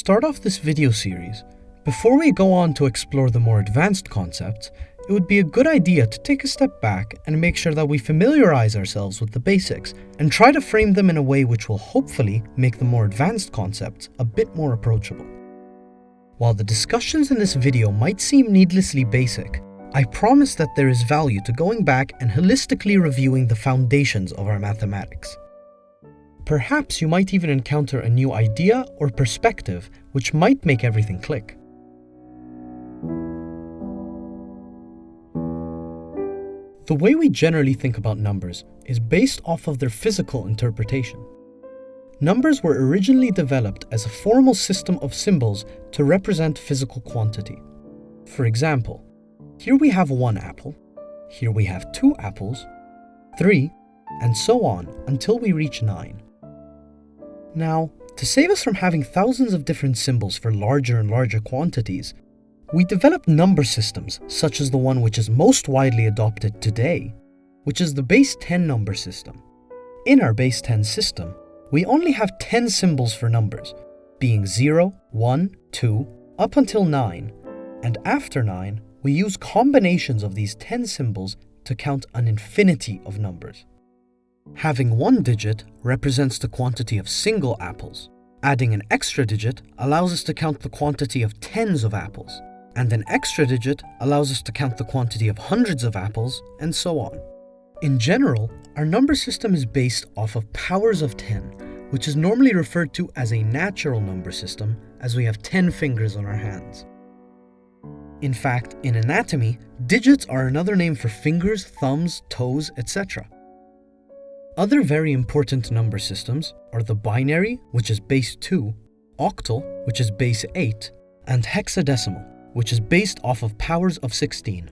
start off this video series, before we go on to explore the more advanced concepts, it would be a good idea to take a step back and make sure that we familiarize ourselves with the basics and try to frame them in a way which will hopefully make the more advanced concepts a bit more approachable. While the discussions in this video might seem needlessly basic, I promise that there is value to going back and holistically reviewing the foundations of our mathematics. Perhaps you might even encounter a new idea or perspective which might make everything click. The way we generally think about numbers is based off of their physical interpretation. Numbers were originally developed as a formal system of symbols to represent physical quantity. For example, here we have 1 apple, here we have 2 apples, 3, and so on until we reach 9. Now, to save us from having thousands of different symbols for larger and larger quantities, we developed number systems such as the one which is most widely adopted today, which is the base 10 number system. In our base 10 system, we only have 10 symbols for numbers, being 0, 1, 2, up until 9, and after 9, we use combinations of these 10 symbols to count an infinity of numbers. Having 1 digit represents the quantity of single apples. Adding an extra digit allows us to count the quantity of tens of apples. And an extra digit allows us to count the quantity of hundreds of apples, and so on. In general, our number system is based off of powers of 10, which is normally referred to as a natural number system, as we have 10 fingers on our hands. In fact, in anatomy, digits are another name for fingers, thumbs, toes, etc. Other very important number systems are the binary, which is base 2, octal, which is base 8, and hexadecimal, which is based off of powers of 16.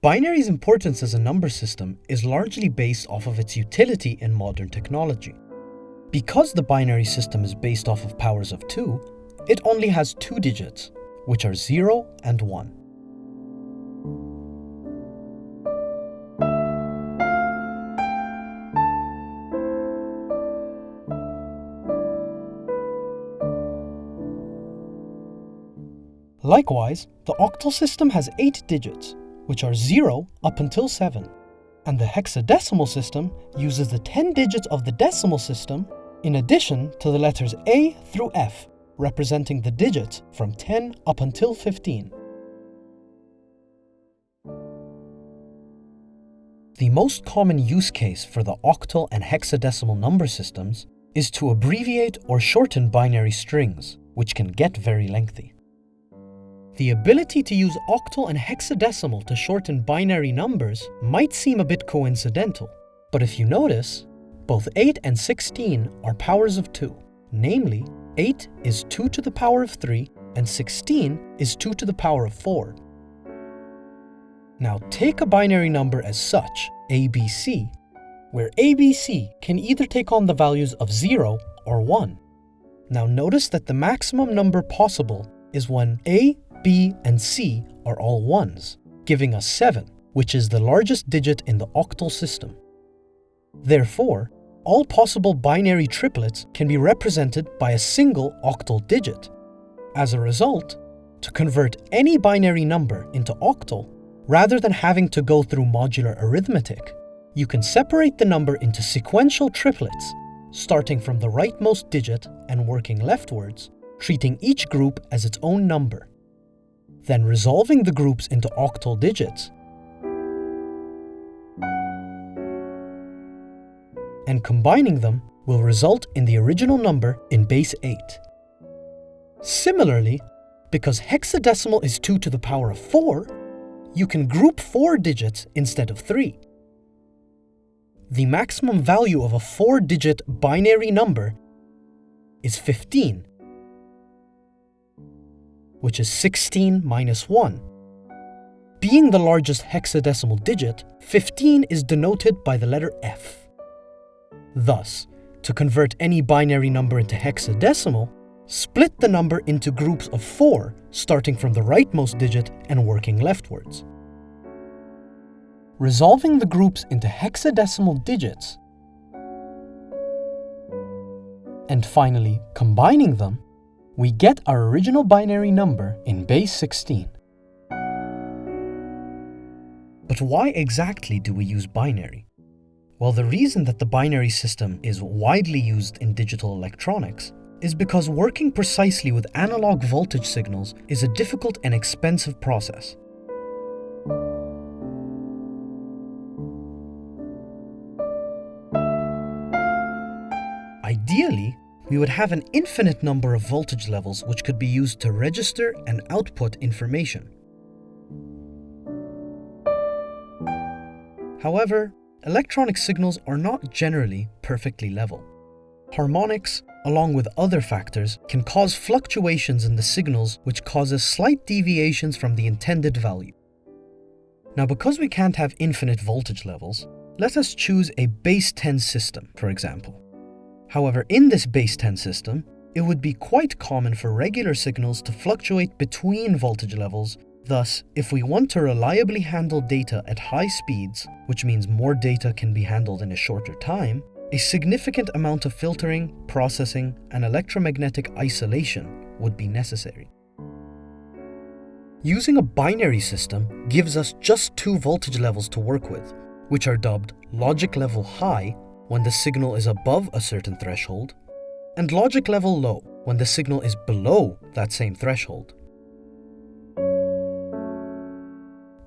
Binary's importance as a number system is largely based off of its utility in modern technology. Because the binary system is based off of powers of 2, it only has 2 digits, which are 0 and 1. Likewise, the octal system has 8 digits, which are 0 up until 7, and the hexadecimal system uses the 10 digits of the decimal system in addition to the letters A through F, representing the digits from 10 up until 15. The most common use case for the octal and hexadecimal number systems is to abbreviate or shorten binary strings, which can get very lengthy. The ability to use octal and hexadecimal to shorten binary numbers might seem a bit coincidental, but if you notice, both 8 and 16 are powers of 2, namely, 8 is 2 to the power of 3 and 16 is 2 to the power of 4. Now take a binary number as such, ABC, where ABC can either take on the values of 0 or 1. Now notice that the maximum number possible is when A, B, and C are all 1s, giving us 7, which is the largest digit in the octal system. Therefore, all possible binary triplets can be represented by a single octal digit. As a result, to convert any binary number into octal, rather than having to go through modular arithmetic, you can separate the number into sequential triplets, starting from the rightmost digit and working leftwards, treating each group as its own number. Then resolving the groups into octal digits, and combining them will result in the original number in base 8. Similarly, because hexadecimal is 2 to the power of 4, you can group 4 digits instead of 3. The maximum value of a 4-digit binary number is 15, which is 16 minus 1. Being the largest hexadecimal digit, 15 is denoted by the letter F. Thus, to convert any binary number into hexadecimal, split the number into groups of 4, starting from the rightmost digit and working leftwards. Resolving the groups into hexadecimal digits and finally combining them, we get our original binary number in base 16. But why exactly do we use binary? Well, the reason that the binary system is widely used in digital electronics is because working precisely with analog voltage signals is a difficult and expensive process. Ideally, we would have an infinite number of voltage levels which could be used to register and output information. However, electronic signals are not generally perfectly level. Harmonics, along with other factors, can cause fluctuations in the signals which causes slight deviations from the intended value. Now, because we can't have infinite voltage levels, let us choose a base 10 system, for example. However, in this base 10 system, it would be quite common for regular signals to fluctuate between voltage levels. Thus, if we want to reliably handle data at high speeds, which means more data can be handled in a shorter time, a significant amount of filtering, processing, and electromagnetic isolation would be necessary. Using a binary system gives us just two voltage levels to work with, which are dubbed logic level high when the signal is above a certain threshold, and logic level low when the signal is below that same threshold.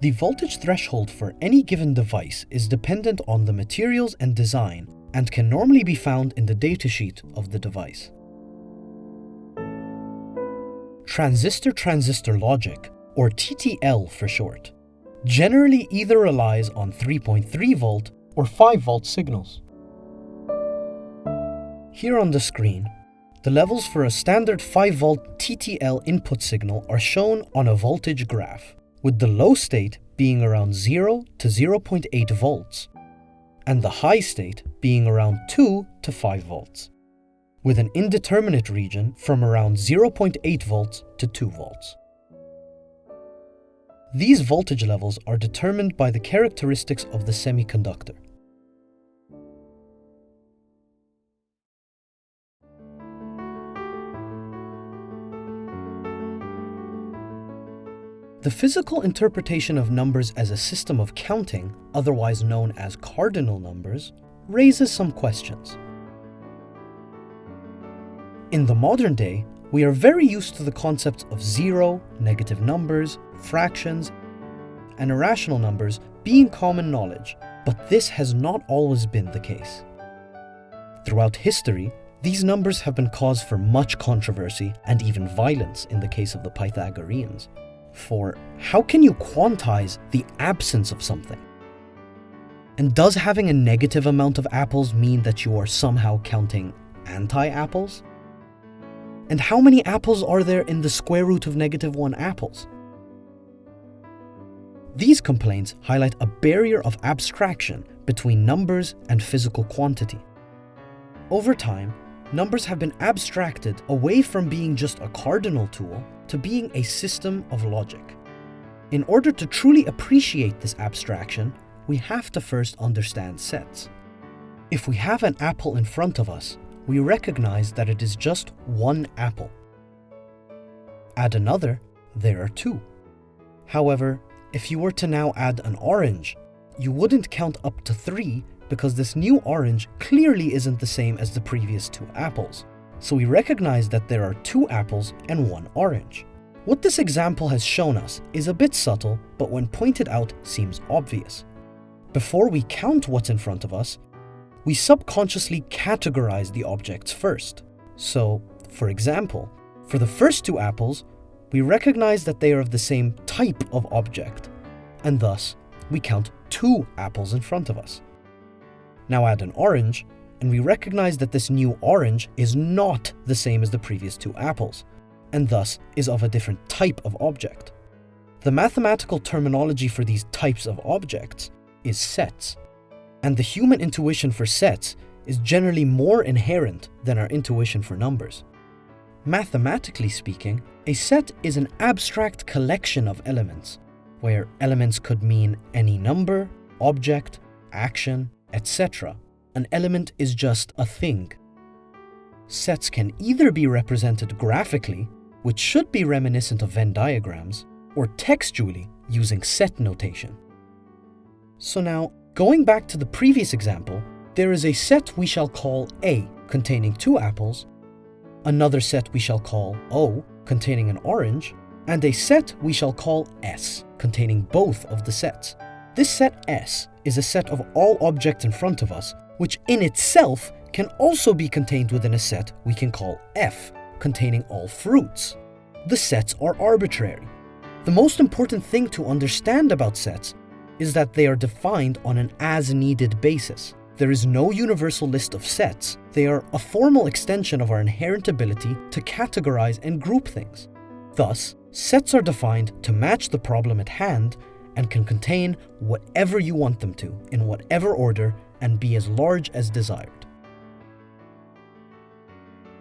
The voltage threshold for any given device is dependent on the materials and design and can normally be found in the datasheet of the device. Transistor-transistor logic, or TTL for short, generally either relies on 3.3 volt or 5 volt signals. Here on the screen, the levels for a standard 5 volt TTL input signal are shown on a voltage graph, with the low state being around 0 to 0.8 volts, and the high state being around 2 to 5 volts, with an indeterminate region from around 0.8 volts to 2 volts. These voltage levels are determined by the characteristics of the semiconductor. The physical interpretation of numbers as a system of counting, otherwise known as cardinal numbers, raises some questions. In the modern day, we are very used to the concepts of zero, negative numbers, fractions, and irrational numbers being common knowledge, but this has not always been the case. Throughout history, these numbers have been cause for much controversy and even violence in the case of the Pythagoreans. For how can you quantize the absence of something? And does having a negative amount of apples mean that you are somehow counting anti-apples? And how many apples are there in the square root of -1 apples? These complaints highlight a barrier of abstraction between numbers and physical quantity. Over time, numbers have been abstracted away from being just a cardinal tool to being a system of logic. In order to truly appreciate this abstraction, we have to first understand sets. If we have an apple in front of us, we recognize that it is just one apple. Add another, there are two. However, if you were to now add an orange, you wouldn't count up to 3 because this new orange clearly isn't the same as the previous 2 apples. So we recognize that there are 2 apples and 1 orange. What this example has shown us is a bit subtle, but when pointed out seems obvious. Before we count what's in front of us, we subconsciously categorize the objects first. So, for example, for the first 2 apples, we recognize that they are of the same type of object, and thus we count 2 apples in front of us. Now add an orange, and we recognize that this new orange is not the same as the previous 2 apples, and thus is of a different type of object. The mathematical terminology for these types of objects is sets, and the human intuition for sets is generally more inherent than our intuition for numbers. Mathematically speaking, a set is an abstract collection of elements, where elements could mean any number, object, action, etc. An element is just a thing. sets can either be represented graphically, which should be reminiscent of Venn diagrams, or textually using set notation. So now, going back to the previous example, there is a set we shall call A, containing 2 apples, another set we shall call O, containing an orange, and a set we shall call S, containing both of the sets. This set S is a set of all objects in front of us, which in itself can also be contained within a set we can call F, containing all fruits. The sets are arbitrary. The most important thing to understand about sets is that they are defined on an as-needed basis. There is no universal list of sets. They are a formal extension of our inherent ability to categorize and group things. Thus, sets are defined to match the problem at hand and can contain whatever you want them to, in whatever order, and be as large as desired.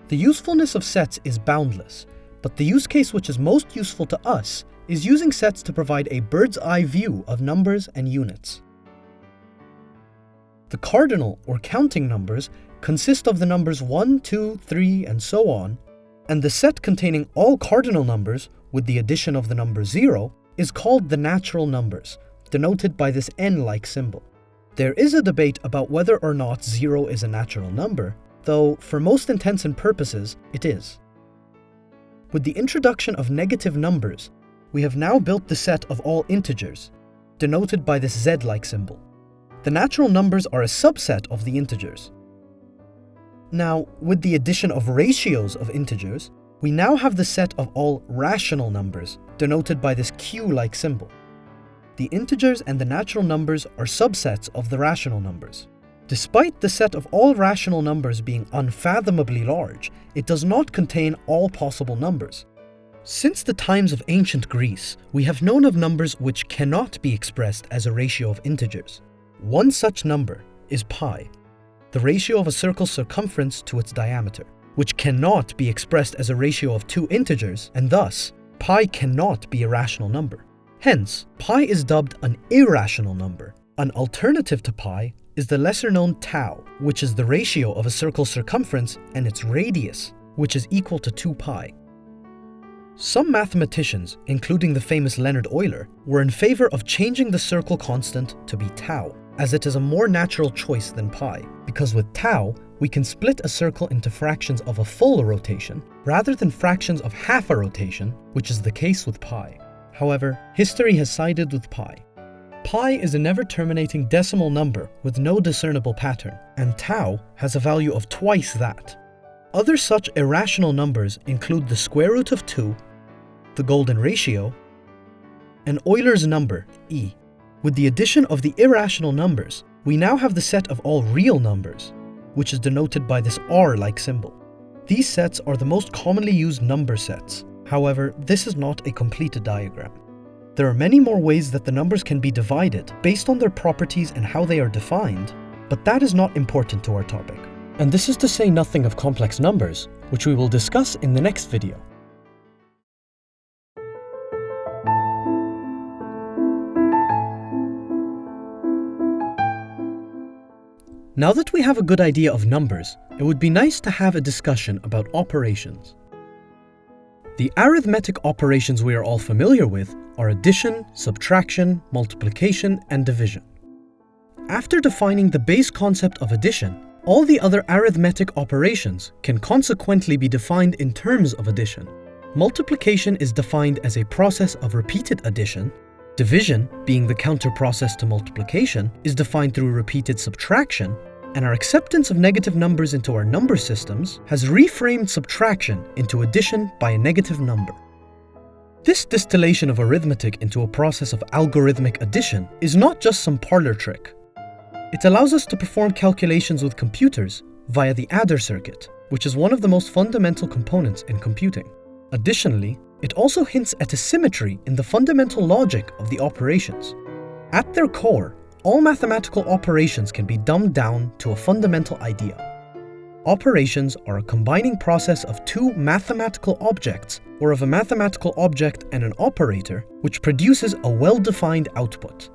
The usefulness of sets is boundless, but the use case which is most useful to us is using sets to provide a bird's-eye view of numbers and units. The cardinal or counting numbers consist of the numbers 1, 2, 3, and so on, and the set containing all cardinal numbers with the addition of the number 0 is called the natural numbers, denoted by this n-like symbol. There is a debate about whether or not 0 is a natural number, though for most intents and purposes, it is. With the introduction of negative numbers, we have now built the set of all integers, denoted by this z-like symbol. The natural numbers are a subset of the integers. Now, with the addition of ratios of integers, we now have the set of all rational numbers, denoted by this q-like symbol. The integers and the natural numbers are subsets of the rational numbers. Despite the set of all rational numbers being unfathomably large, it does not contain all possible numbers. Since the times of ancient Greece, we have known of numbers which cannot be expressed as a ratio of integers. One such number is pi, the ratio of a circle's circumference to its diameter, which cannot be expressed as a ratio of 2 integers, and thus, pi cannot be a rational number. Hence, pi is dubbed an irrational number. An alternative to pi is the lesser-known tau, which is the ratio of a circle's circumference and its radius, which is equal to 2 pi. Some mathematicians, including the famous Leonhard Euler, were in favor of changing the circle constant to be tau, as it is a more natural choice than pi, because with tau, we can split a circle into fractions of a full rotation, rather than fractions of half a rotation, which is the case with pi. However, history has sided with pi. Pi is a never-terminating decimal number with no discernible pattern, and tau has a value of twice that. Other such irrational numbers include the square root of 2, the golden ratio, and Euler's number, e. With the addition of the irrational numbers, we now have the set of all real numbers, which is denoted by this r-like symbol. These sets are the most commonly used number sets. However, this is not a completed diagram. There are many more ways that the numbers can be divided based on their properties and how they are defined, but that is not important to our topic. And this is to say nothing of complex numbers, which we will discuss in the next video. Now that we have a good idea of numbers, it would be nice to have a discussion about operations. The arithmetic operations we are all familiar with are addition, subtraction, multiplication, and division. After defining the base concept of addition, all the other arithmetic operations can consequently be defined in terms of addition. Multiplication is defined as a process of repeated addition. Division, being the counter process to multiplication, is defined through repeated subtraction, and our acceptance of negative numbers into our number systems has reframed subtraction into addition by a negative number. This distillation of arithmetic into a process of algorithmic addition is not just some parlor trick. It allows us to perform calculations with computers via the adder circuit, which is one of the most fundamental components in computing. Additionally, it also hints at a symmetry in the fundamental logic of the operations. At their core, all mathematical operations can be dumbed down to a fundamental idea. Operations are a combining process of two mathematical objects, or of a mathematical object and an operator, which produces a well-defined output.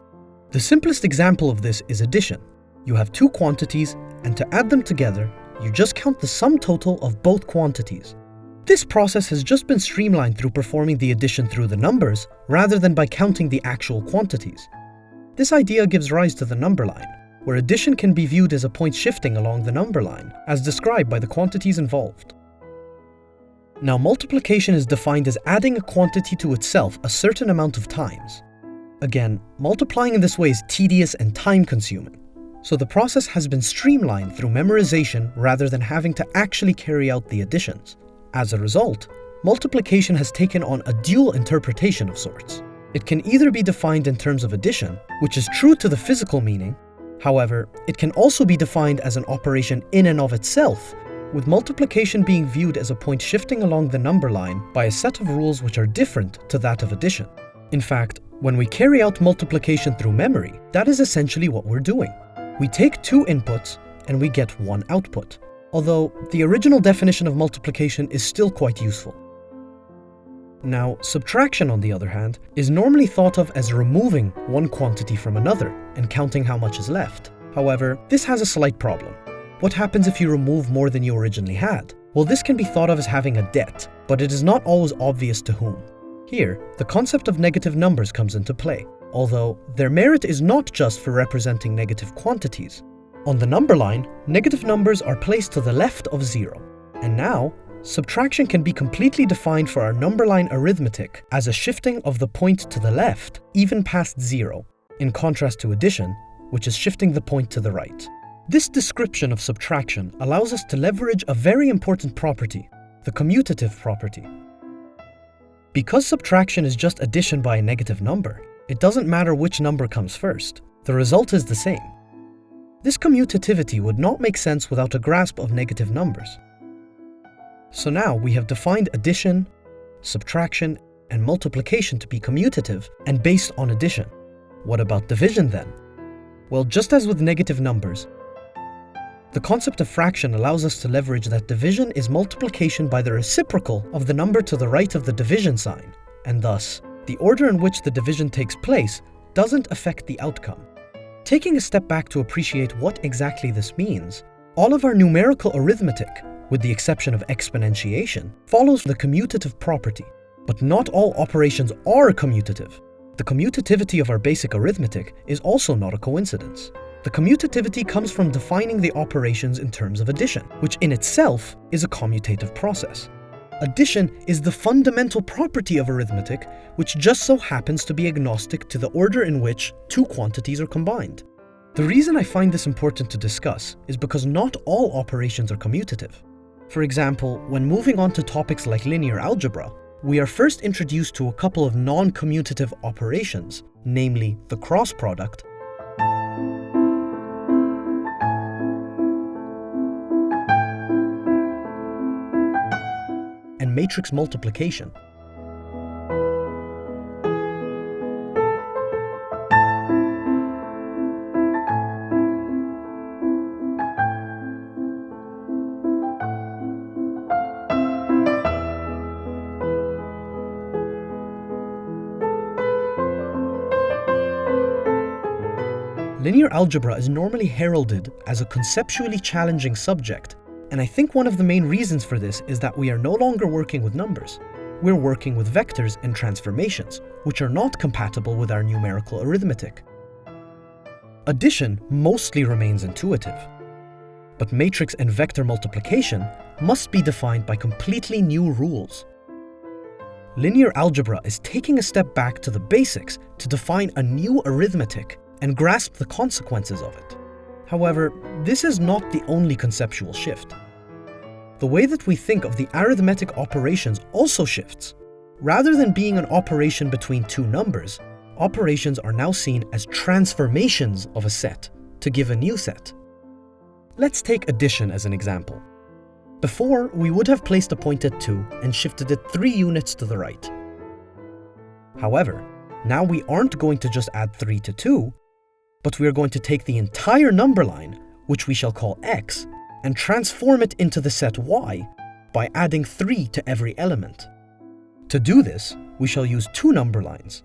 The simplest example of this is addition. You have two quantities, and to add them together, you just count the sum total of both quantities. This process has just been streamlined through performing the addition through the numbers rather than by counting the actual quantities. This idea gives rise to the number line, where addition can be viewed as a point shifting along the number line, as described by the quantities involved. Now, multiplication is defined as adding a quantity to itself a certain amount of times. Again, multiplying in this way is tedious and time-consuming, so the process has been streamlined through memorization rather than having to actually carry out the additions. As a result, multiplication has taken on a dual interpretation of sorts. It can either be defined in terms of addition, which is true to the physical meaning. However, it can also be defined as an operation in and of itself, with multiplication being viewed as a point shifting along the number line by a set of rules which are different to that of addition. In fact, when we carry out multiplication through memory, that is essentially what we're doing. We take two inputs and we get one output, although the original definition of multiplication is still quite useful. Now, subtraction, on the other hand, is normally thought of as removing one quantity from another and counting how much is left. However, this has a slight problem. What happens if you remove more than you originally had? Well, this can be thought of as having a debt, but it is not always obvious to whom. Here, the concept of negative numbers comes into play, although their merit is not just for representing negative quantities. On the number line, negative numbers are placed to the left of 0, and now, subtraction can be completely defined for our number line arithmetic as a shifting of the point to the left, even past 0, in contrast to addition, which is shifting the point to the right. This description of subtraction allows us to leverage a very important property, the commutative property. Because subtraction is just addition by a negative number, it doesn't matter which number comes first. The result is the same. This commutativity would not make sense without a grasp of negative numbers. So now we have defined addition, subtraction, and multiplication to be commutative and based on addition. What about division then? Well, just as with negative numbers, the concept of fraction allows us to leverage that division is multiplication by the reciprocal of the number to the right of the division sign, and thus, the order in which the division takes place doesn't affect the outcome. Taking a step back to appreciate what exactly this means, all of our numerical arithmetic, with the exception of exponentiation, follows the commutative property. But not all operations are commutative. The commutativity of our basic arithmetic is also not a coincidence. The commutativity comes from defining the operations in terms of addition, which in itself is a commutative process. Addition is the fundamental property of arithmetic, which just so happens to be agnostic to the order in which two quantities are combined. The reason I find this important to discuss is because not all operations are commutative. For example, when moving on to topics like linear algebra, we are first introduced to a couple of non-commutative operations, namely the cross product and matrix multiplication. Linear algebra is normally heralded as a conceptually challenging subject, and I think one of the main reasons for this is that we are no longer working with numbers. We're working with vectors and transformations, which are not compatible with our numerical arithmetic. Addition mostly remains intuitive, but matrix and vector multiplication must be defined by completely new rules. Linear algebra is taking a step back to the basics to define a new arithmetic and grasp the consequences of it. However, this is not the only conceptual shift. The way that we think of the arithmetic operations also shifts. Rather than being an operation between two numbers, operations are now seen as transformations of a set to give a new set. Let's take addition as an example. Before, we would have placed a point at 2 and shifted it 3 units to the right. However, now we aren't going to just add 3 to 2, but we are going to take the entire number line, which we shall call x, and transform it into the set y by adding 3 to every element. To do this, we shall use 2 number lines.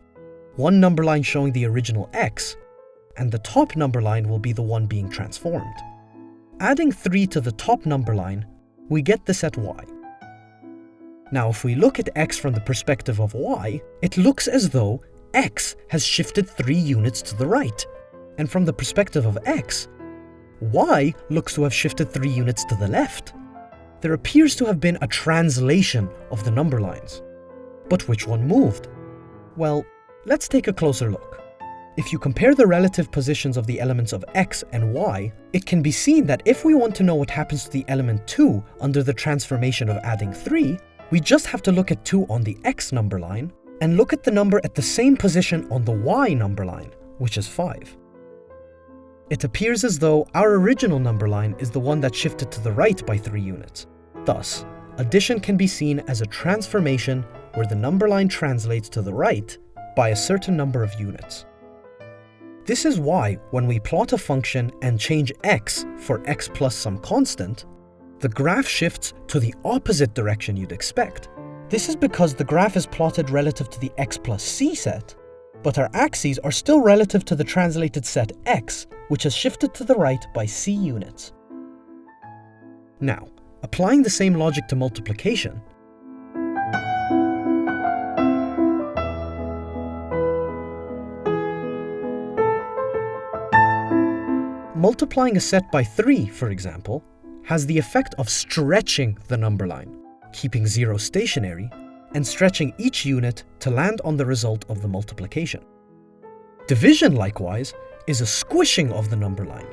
One number line showing the original x, and the top number line will be the one being transformed. adding 3 to the top number line, we get the set y. Now if we look at x from the perspective of y, it looks as though x has shifted 3 units to the right. And from the perspective of x, y looks to have shifted 3 units to the left. There appears to have been a translation of the number lines. But which one moved? Well, let's take a closer look. If you compare the relative positions of the elements of x and y, it can be seen that if we want to know what happens to the element 2 under the transformation of adding 3, we just have to look at 2 on the x number line and look at the number at the same position on the y number line, which is 5. It appears as though our original number line is the one that shifted to the right by 3 units. Thus, addition can be seen as a transformation where the number line translates to the right by a certain number of units. This is why when we plot a function and change x for x plus some constant, the graph shifts to the opposite direction you'd expect. This is because the graph is plotted relative to the x plus c set, but our axes are still relative to the translated set x, which has shifted to the right by c units. Now, applying the same logic to multiplication, multiplying a set by 3, for example, has the effect of stretching the number line, keeping 0 stationary, and stretching each unit to land on the result of the multiplication. Division, likewise, is a squishing of the number line.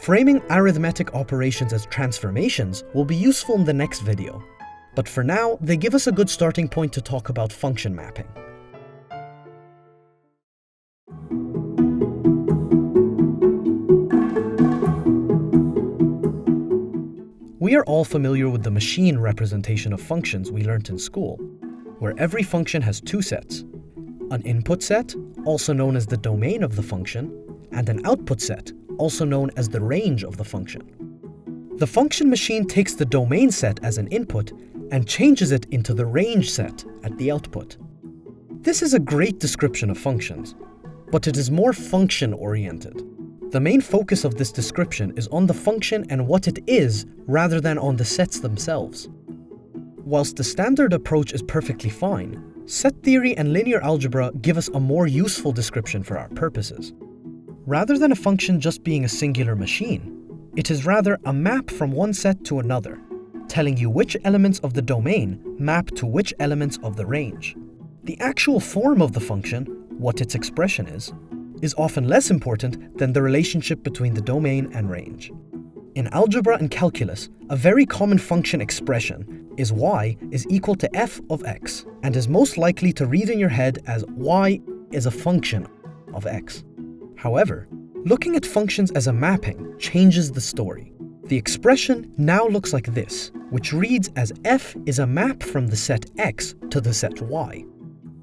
Framing arithmetic operations as transformations will be useful in the next video, but for now, they give us a good starting point to talk about function mapping. We are all familiar with the machine representation of functions we learnt in school, where every function has 2 sets: an input set, also known as the domain of the function, and an output set, also known as the range of the function. The function machine takes the domain set as an input and changes it into the range set at the output. This is a great description of functions, but it is more function-oriented. The main focus of this description is on the function and what it is rather than on the sets themselves. Whilst the standard approach is perfectly fine, set theory and linear algebra give us a more useful description for our purposes. Rather than a function just being a singular machine, it is rather a map from one set to another, telling you which elements of the domain map to which elements of the range. The actual form of the function, what its expression is often less important than the relationship between the domain and range. In algebra and calculus, a very common function expression is y is equal to f of x, and is most likely to read in your head as y is a function of x. However, looking at functions as a mapping changes the story. The expression now looks like this, which reads as f is a map from the set x to the set y.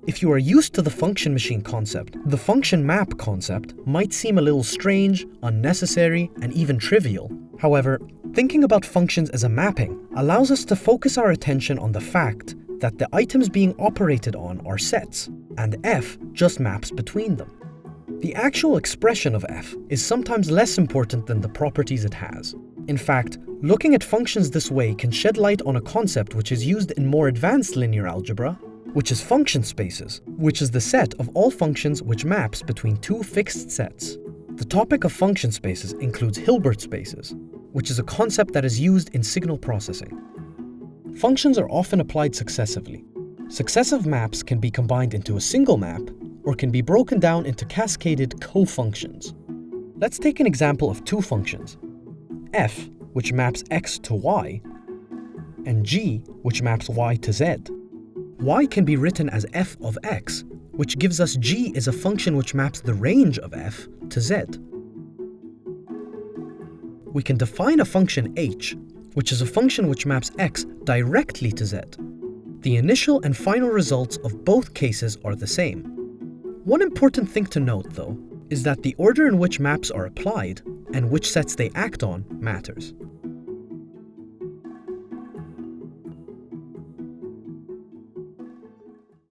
If you are used to the function machine concept, the function map concept might seem a little strange, unnecessary, and even trivial. However, thinking about functions as a mapping allows us to focus our attention on the fact that the items being operated on are sets, and f just maps between them. The actual expression of f is sometimes less important than the properties it has. In fact, looking at functions this way can shed light on a concept which is used in more advanced linear algebra, which is function spaces, which is the set of all functions which maps between 2 fixed sets. The topic of function spaces includes Hilbert spaces, which is a concept that is used in signal processing. Functions are often applied successively. Successive maps can be combined into a single map, or can be broken down into cascaded co-functions. Let's take an example of 2 functions, f, which maps x to y, and g, which maps y to z. Y can be written as f of x, which gives us g is a function which maps the range of f to z. We can define a function h, which is a function which maps x directly to z. The initial and final results of both cases are the same. One important thing to note, though, is that the order in which maps are applied and which sets they act on matters.